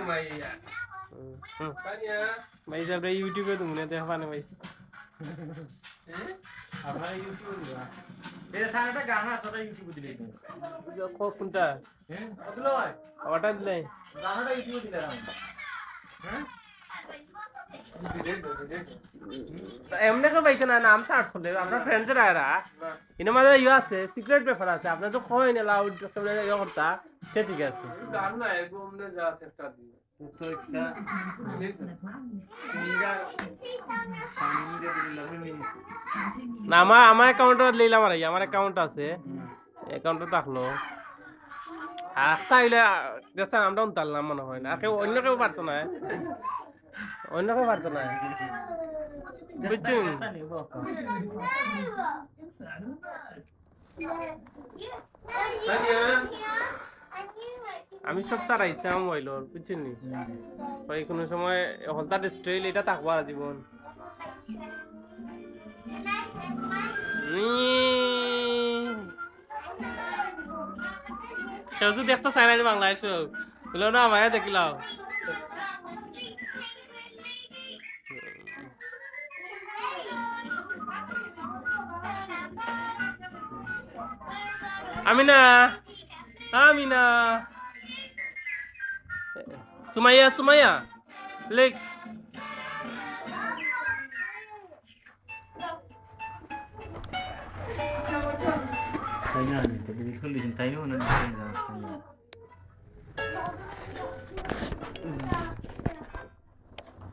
ভাই আমরা ইউটিউবে তুমি দেখা পানে ভাই আপনারা ইউটিউবে দিবা এই থানাটা গান আছে ওটা ইউটিউবে দিলে কোনটা হ্যাঁ ওগুলো হয় ওটা দিলে গানটা ইউটিউবে দিলে হ্যাঁ এমনি কেউ পাইছে না নাম সার্চ করলে আমরা ফ্রেন্ডসের আয়রা এর মাঝে ইয়ে আছে সিক্রেট পেপার আছে আপনার তো কই না লাউড ইয়ে করতা সে ঠিক আছে গান না এগোমনে যা আছে একটা দিয়ে তো একটা সিঙ্গার দিলাম না আমার অ্যাকাউন্টে লইলাম আর আমার অ্যাকাউন্ট আছে অ্যাকাউন্টে থাকলো আর তাইলে দেখছেন আমরা উনতাললাম মনে হয় না আর কেউ অন্য কেউ পারতো না অন্য কেউ পারতো না বুঝছেন আমি সব তারাইছিলাম মোবাইলর বুঝছেন ওই কোনো সময় হলতার স্টাইল এটা থাকবো আর জীবন সেও যদি দেখতে চাই না বাংলাদেশ বললো না ভাইয়া দেখিলাম আমিনা আমিনা সুমাইয়া সুমাইয়া লেখ তাই না তো যদি খুললি তাই না না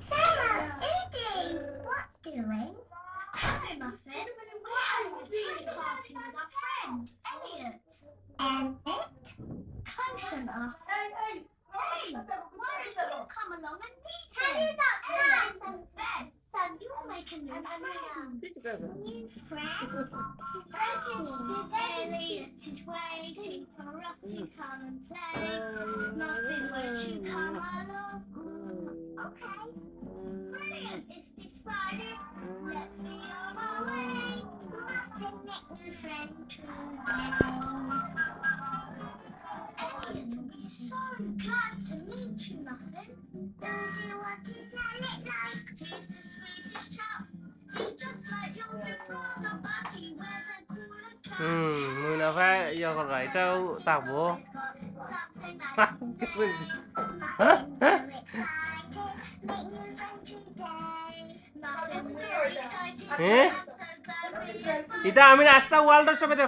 Sarah, Edie, what's doing? Hello, Muffin. We're having a tea party with our friend, Elliot. Elliot? Close enough. Hey, why don't you come along and meet him? How did that sound? So you'll make a new friend. New friend? Elliot is waiting for us to come and play. Muffin, won't you come along? Okay. Brilliant, it's decided. Let's be on our way. Muffin, make new friend today. Elliot will be so glad to meet you, Muffin. What is Elliot like? He's the sweetest chap. He's just like your big brother, but he wears a cooler cap. মুই না ভাই ইয়ে করা এটাও থাকবো এটা আমি রাস্তা ওয়ার্ল্ডের সঙ্গে